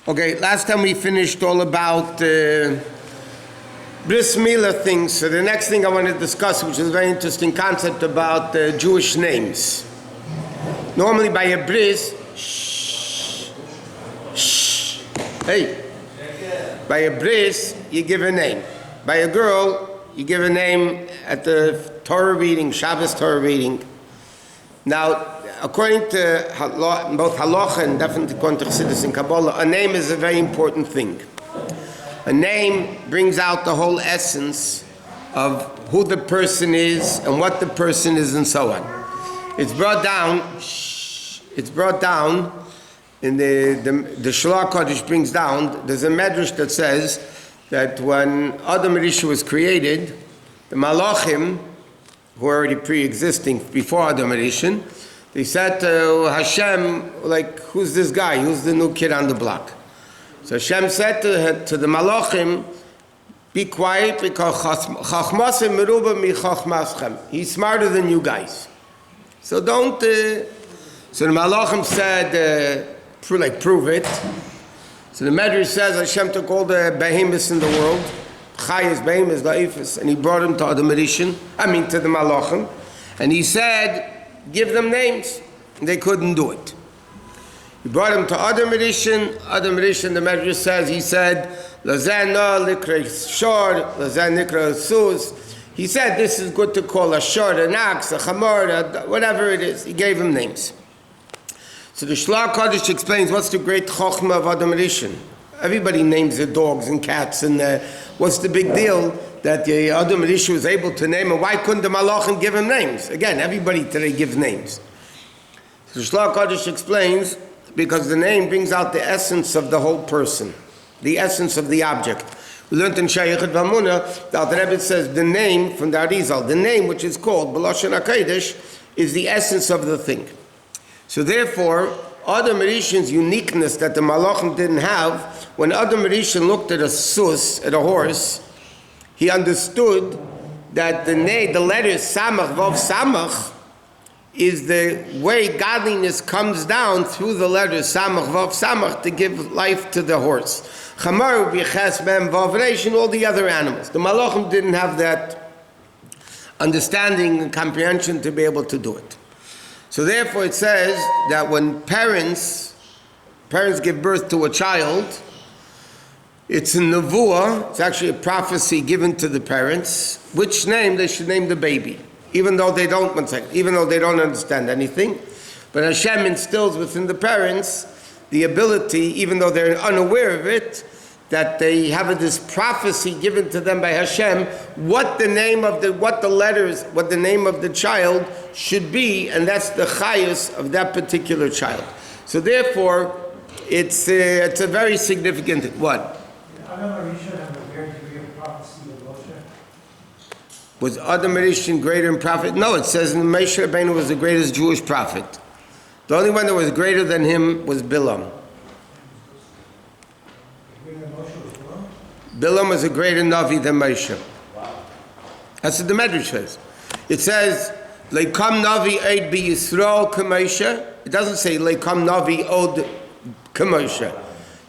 Okay, last time we finished all about bris milah things. So the next thing I want to discuss, which is a very interesting concept about Jewish names. Normally by a bris, by a bris, you give a name. By a girl, you give a name at the Torah reading, Shabbos Torah reading. Now, according to both halacha and definitely according to Chassidus and Kabbalah, a name is a very important thing. A name brings out the whole essence of who the person is and what the person is and so on. It's brought down in the Shalach Kodesh brings down, there's a medrash that says that when Adam and Rishon was created, the Malachim, who were already pre-existing before Adam and Rishon, they said to Hashem, like, who's this guy? Who's the new kid on the block? So Hashem said to the Malachim, be quiet because Chachmasim meruba mi chachmaschem. He's smarter than you guys. So don't... So the Malachim said, prove it. So the Medrash says Hashem took all the behemoths in the world, Chayas, behemoths, Laifas, and he brought them to Adam Rishon, to the Malachim, and he said, give them names. And they couldn't do it. He brought them to Adam Rishon, the Medrash says, he said, Lazana likra shor, Lazana nikra sus. He said, this is good to call a shor, an ox, a chamor, whatever it is. He gave them names. So the Shalach Kodesh explains what's the great chokhmah of Adam Rishon. Everybody names their dogs and cats, and what's the big deal that the Adam Rishon was able to name, and why couldn't the Malachim give him names? Again, everybody today gives names. So the Shalach Kodesh explains, because the name brings out the essence of the whole person, the essence of the object. We learned in Shayachet Vamuna that the Rebbe says the name from the Arizal, the name which is called B'Lashon HaKodesh, is the essence of the thing. So therefore, Adam Rishon's uniqueness that the Malachim didn't have, when Adam Rishon looked at a sus, at a horse, he understood that the letters Samach, Vav Samach, is the way godliness comes down through the letters Samach, Vav Samach to give life to the horse. Chamar, Biches, Mem, Vav Reish, and all the other animals. The Malachim didn't have that understanding and comprehension to be able to do it. So therefore it says that when parents give birth to a child, it's a nevuah, it's actually a prophecy given to the parents, which name they should name the baby, even though they don't understand anything. But Hashem instills within the parents the ability, even though they're unaware of it, that they have this prophecy given to them by Hashem, what the name of the child should be, and that's the chayus of that particular child. So therefore, it's a very significant what? Was Adam Rishon greater in prophet? No, it says in Moshe Rabbeinu was the greatest Jewish prophet. The only one that was greater than him was Bilam. Bilam was a greater Navi than Moshe. Wow. That's what the Medrash says. It says, Leikam Navi Eid Bi Yisrael K'Moshe. It doesn't say Leikam Navi Od K'Moshe.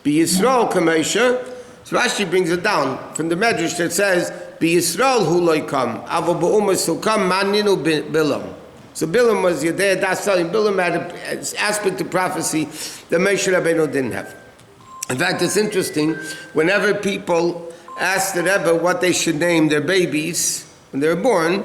Bi Yisrael K'Moshe. So Rashi brings it down from the Medrash that says, Bi Yisrael Hu Leikam. Avo B'Umas Hu Kam Maninu Bilam. So Bilam was Yedei Das Salim. Bilam had an aspect of prophecy that Moshe Rabbeinu didn't have. In fact, it's interesting, whenever people ask the Rebbe what they should name their babies when they're born,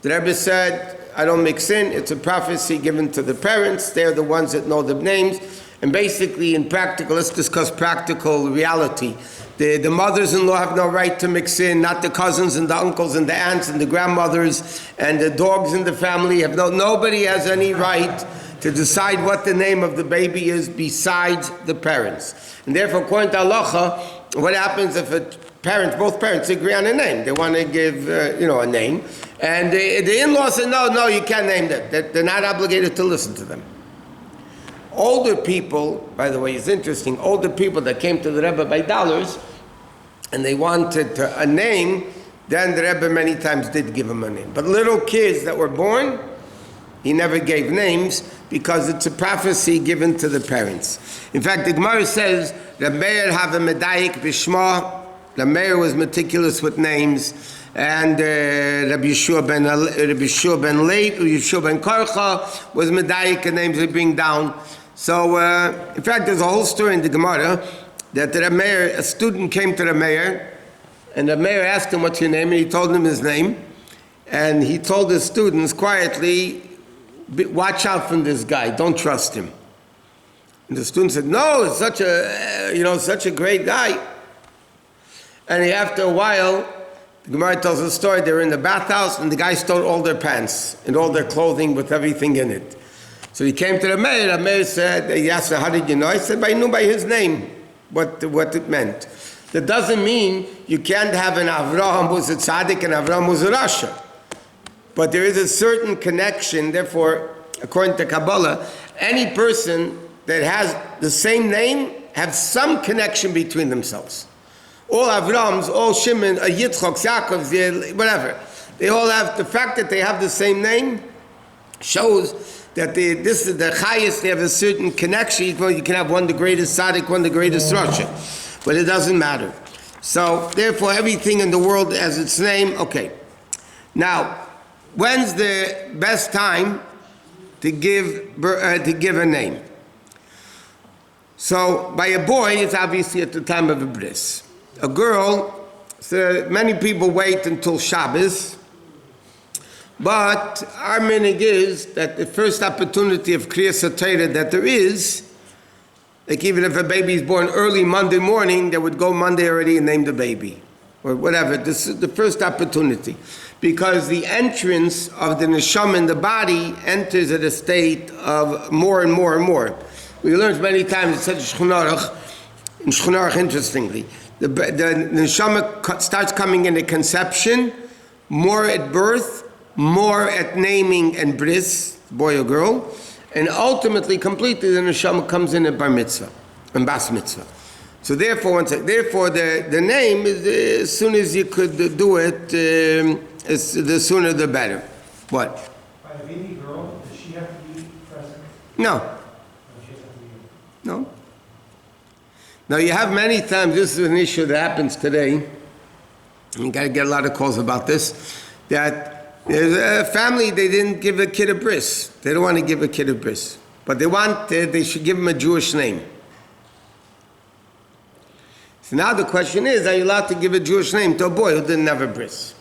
the Rebbe said, I don't mix in, it's a prophecy given to the parents, they're the ones that know the names, and basically in practical, let's discuss practical reality. The mothers-in-law have no right to mix in, not the cousins and the uncles and the aunts and the grandmothers and the dogs in the family, nobody has any right to decide what the name of the baby is besides the parents. And therefore, according to halacha, what happens if both parents agree on a name? They want to give, a name. And the in-laws say, no, you can't name that. They're not obligated to listen to them. Older people, by the way, it's interesting, older people that came to the Rebbe by dollars, and they wanted a name, then the Rebbe many times did give them a name. But little kids that were born, he never gave names because it's a prophecy given to the parents. In fact, the Gemara says that Meir have a medayik b'shma. The Meir was meticulous with names, and Rabbi Yeshua ben Leit, Yeshua ben Karcha was medayik and names they bring down. So, in fact, there's a whole story in the Gemara that the Meir, a student came to the Meir, and the Meir asked him, "What's your name?" And he told him his name, and he told his students quietly, "Watch out from this guy. Don't trust him." And the student said, "No, it's such a great guy." And after a while, the Gemara tells a story. They were in the bathhouse, and the guy stole all their pants and all their clothing with everything in it. So he came to the Meir. The Meir said, he asked him, "How did you know?" He said, "I knew by his name what it meant." That doesn't mean you can't have an Avraham who's a tzaddik and Avraham who's a rasha. But there is a certain connection. Therefore, according to Kabbalah, any person that has the same name have some connection between themselves. All Avrahams, all Shimon, Yitzchak, Yaakov, whatever. They all have, the fact that they have the same name shows that this is the highest, they have a certain connection. You can have one the greatest tzaddik, one the greatest rasha. But it doesn't matter. So, therefore, everything in the world has its name. Okay. Now, when's the best time to give a name? So, by a boy, it's obviously at the time of a bris. A girl, so many people wait until Shabbos, but our minhag is that the first opportunity of Kriyas HaTorah that there is, like even if a baby is born early Monday morning, they would go Monday already and name the baby, or whatever. This is the first opportunity, because the entrance of the neshama in the body enters at a state of more and more and more. We learned many times, it said in Shchunarach, interestingly, the neshama starts coming in at conception, more at birth, more at naming and bris, boy or girl, and ultimately, completely, the neshama comes in at bar mitzvah and bas mitzvah. So therefore, the name is as soon as you could do it, the sooner the better. What? By a baby girl, does she have to be present? No. No. Now you have many times, this is an issue that happens today, you got to get a lot of calls about this, that there's a family, they didn't give a kid a bris. They don't want to give a kid a bris. But they should give him a Jewish name. So now the question is, are you allowed to give a Jewish name to a boy who didn't have a bris?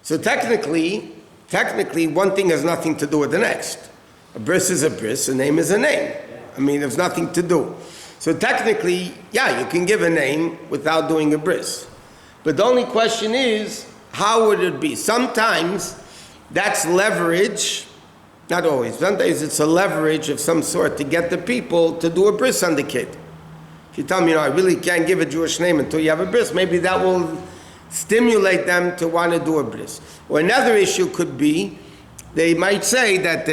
So technically, one thing has nothing to do with the next. A bris is a bris, a name is a name. I mean, there's nothing to do. So technically, yeah, you can give a name without doing a bris. But the only question is, how would it be? Sometimes that's leverage, not always, sometimes it's a leverage of some sort to get the people to do a bris on the kid. If you tell me, I really can't give a Jewish name until you have a bris, maybe that will stimulate them to want to do a bris. Or another issue could be, they might say that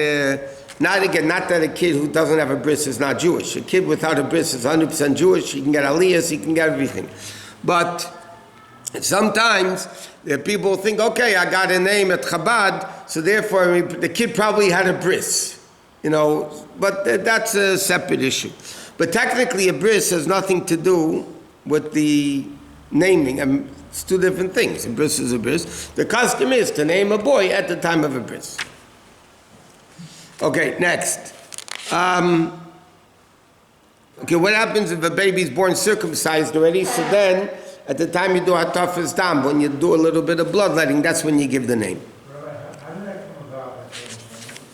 not that a kid who doesn't have a bris is not Jewish. A kid without a bris is 100% Jewish. He can get aliyahs, he can get everything. But sometimes the people think, okay, I got a name at Chabad, so therefore the kid probably had a bris. But that's a separate issue. But technically a bris has nothing to do with the naming. It's two different things. A bris is a bris. The custom is to name a boy at the time of a bris. Okay, next. What happens if a baby is born circumcised already? So then, at the time you do hatafas dam, when you do a little bit of bloodletting, that's when you give the name. Rabbi, how did that come about?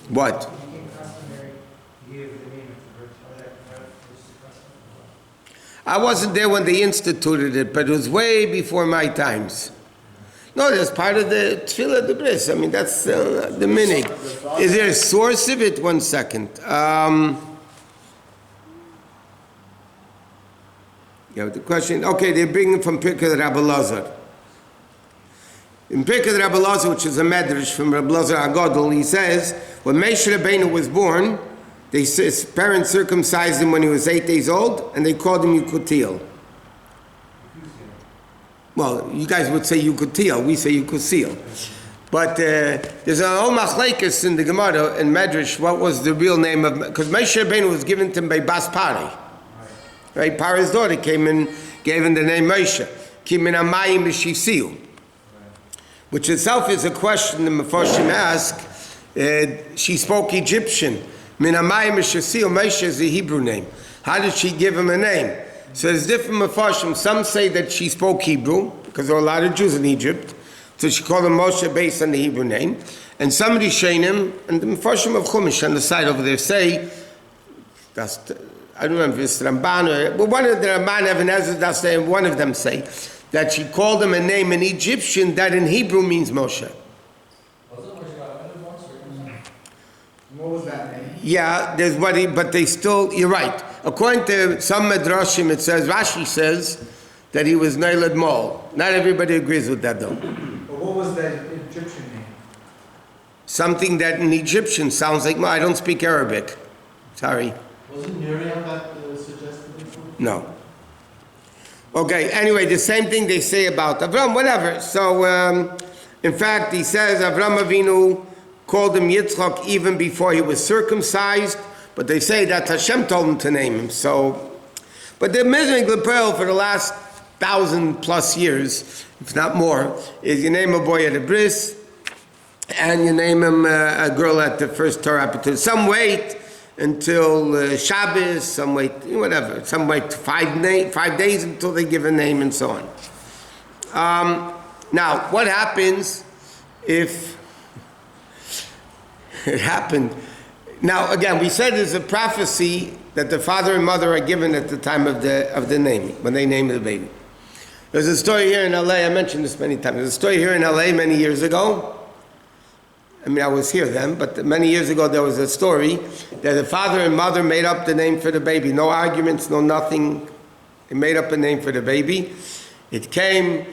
What? It became customary to give the name of the birth. How did that come about? I wasn't there when they instituted it, but it was way before my times. No, that's part of the tefillah, the bris. That's the minhag. Is there a source of it? 1 second. The question, okay, they're bringing from Pirkei Rabbi Lazar. In Pirkei Rabbi Lazar, which is a medrash from Rabbi Lazar Agadol, he says, when Moshe Rabbeinu was born, his parents circumcised him when he was 8 days old, and they called him Yekutiel. Well, you guys would say Yekutiel, we say Yekusiel. But there's an old machlekes in the Gemara in Medrash. What was the real name of? Because Moshe Rabbeinu was given to him by Bas Pari. Right, Paro's daughter came and gave him the name Moshe. Kimin Amayim Mishisiu, which itself is a question the Mefarshim ask. She spoke Egyptian. Min Amayim Mishisiu. Moshe is a Hebrew name. How did she give him a name? So there's different Mefarshim. Some say that she spoke Hebrew because there were a lot of Jews in Egypt. So she called him Moshe based on the Hebrew name. And some Rishonim, and the Mefarshim of Chumash on the side over there say, I don't remember if it's Ramban or, but one of the Ramban Even Ezra, one of them say that she called him a name in Egyptian that in Hebrew means Moshe. What was that name? Yeah, there's but they still, you're right. According to some Midrashim, it says, Rashi says that he was Neilad Mol. Not everybody agrees with that though. But what was that Egyptian name? Something that in Egyptian sounds like, I don't speak Arabic. Sorry. Wasn't Miriam that suggested before? No. Okay, anyway, the same thing they say about Avram, whatever. So, in fact, he says Avram Avinu called him Yitzchak even before he was circumcised, but they say that Hashem told him to name him. So, but the Mizrach Lepel for the last 1,000+ years, if not more, is you name a boy at a bris, and you name him a girl at the first Torah opportunity. Some wait until Shabbos, some wait, whatever, some wait 5 days until they give a name and so on. Now, what happens if it happened? Now, again, we said there's a prophecy that the father and mother are given at the time of the naming, when they name the baby. There's a story here in LA, I mentioned this many times, there's a story here in LA many years ago. I mean, I was here then, but many years ago there was a story that the father and mother made up the name for the baby. No arguments, no nothing. They made up a name for the baby. It came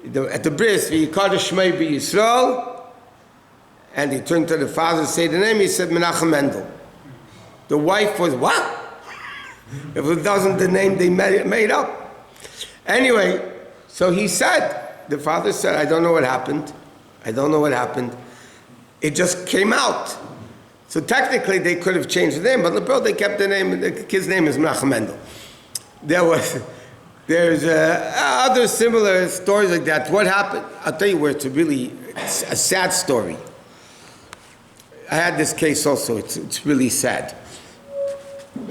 at the bris, V'yikar Shmei B'Yisrael, and he turned to the father to say the name. He said Menachem Mendel. The wife was, what? If it wasn't the name they made up. Anyway, so he said, the father said, I don't know what happened. It just came out. So technically they could have changed the name, but they kept the name, the kid's name is Menachem Mendel. There's other similar stories like that. What happened? I'll tell you where it's a sad story. I had this case also, it's really sad.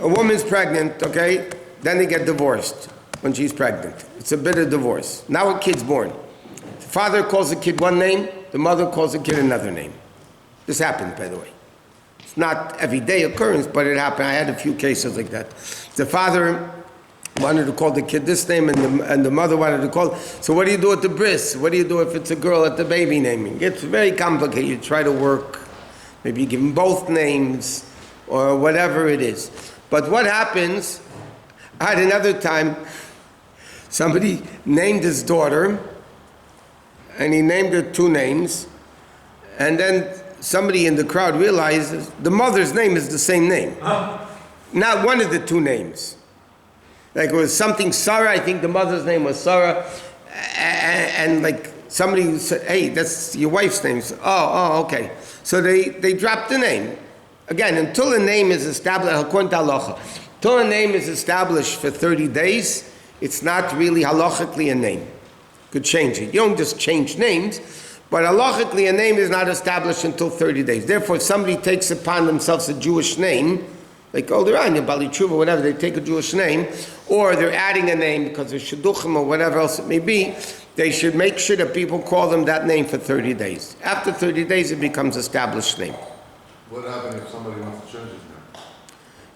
A woman's pregnant, okay? Then they get divorced when she's pregnant. It's a bitter divorce. Now a kid's born. The father calls the kid one name, the mother calls the kid another name. This happened, by the way. It's not everyday occurrence, but it happened. I had a few cases like that. The father wanted to call the kid this name, and the mother wanted to call. So what do you do at the bris? What do you do if it's a girl at the baby naming? It's very complicated. You try to work. Maybe you give them both names, or whatever it is. But what happens, I had another time, somebody named his daughter, and he named her 2 names, and then somebody in the crowd realizes the mother's name is the same name. Not one of the 2 names. Like it was something Sarah, I think the mother's name was Sarah, and like somebody said, hey, that's your wife's name. So, oh, okay. So they dropped the name. Again, until a name is established, according to halacha, until a name is established for 30 days, it's not really halachically a name. You could change it. You don't just change names, but halachically a name is not established until 30 days. Therefore, if somebody takes upon themselves a Jewish name, like Olderanya, Bali Tshuva, whatever, they take a Jewish name, or they're adding a name because of Shidduchim or whatever else it may be, they should make sure that people call them that name for 30 days. After 30 days, it becomes established name. What happens if somebody wants to change his name?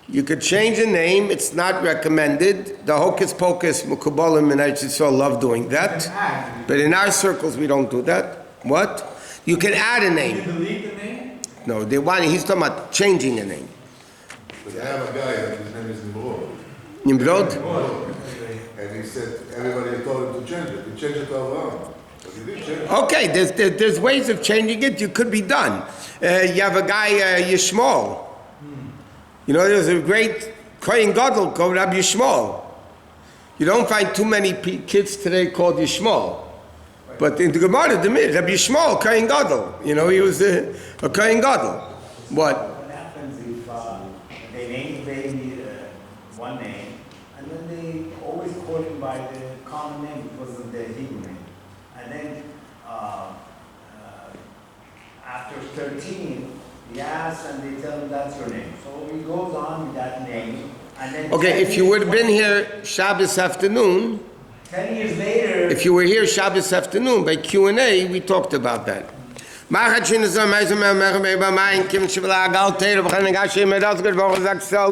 You could change a name. It's not recommended. The hocus pocus, Mukubalim and Eretz Yisrael love doing that. But in our circles, we don't do that. What? You can add a name. Can you delete the name? No, he's talking about changing a name. But I have a guy that his name is Nimrod. Nimrod? And he said, everybody told him to change it. He changed it to Avraham. But he didn't change it. Okay, there's ways of changing it. You could be done. You have a guy, Yishmael. You know, there's a great Kohen Gadol called Rabbi Yishmael. You don't find too many kids today called Yishmael. But in the Gemara, Rabbi Yishmael, Kohen Gadol, he was a Kohen Gadol. What? What happens if they name the baby one name, and then they always call him by the common name because of the Hebrew name, and then after 13, he asks and they tell him that's your name. So he goes on with that name, and then Okay, if you would have been here Shabbos afternoon, 10 years later, if you were here Shabbos afternoon by Q&A, we talked about that. Machat shin zeh meiser mer mer bei mein kim shvla gal teil, wir gehen gash mit das gut, wo gesagt